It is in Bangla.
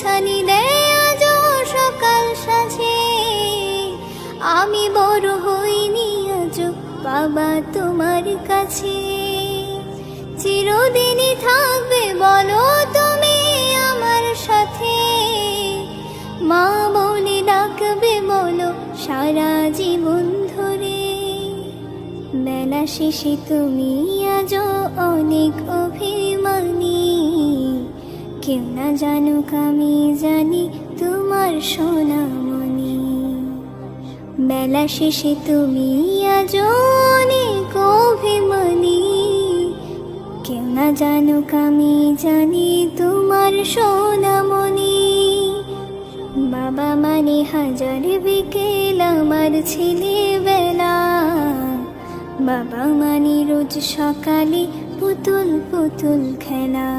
ছানি দেয় আজ সকাল সাজে। আমি বড় হইনি আজ বাবা তোমার কাছে, চিরদিনই থাকবে বলো তুমি আমার সাথে। মা বলে ডাকবে বলো সারা জীবন ধরে। বেলা শেষে তুমি আজ অনেক অভিমানী, কেউ না জানুক আমি জানি তোমার সোনামণি। বেলা শেষে তুমি আজ অনেক অভিমানী, কেউ না জানুক আমি জানি তোমার সোনামণি। বাবা মানে হাজার বিকেল আমার ছেলেবেলা, বাবা মানে রোজ সকালে পুতুল পুতুল খেলা।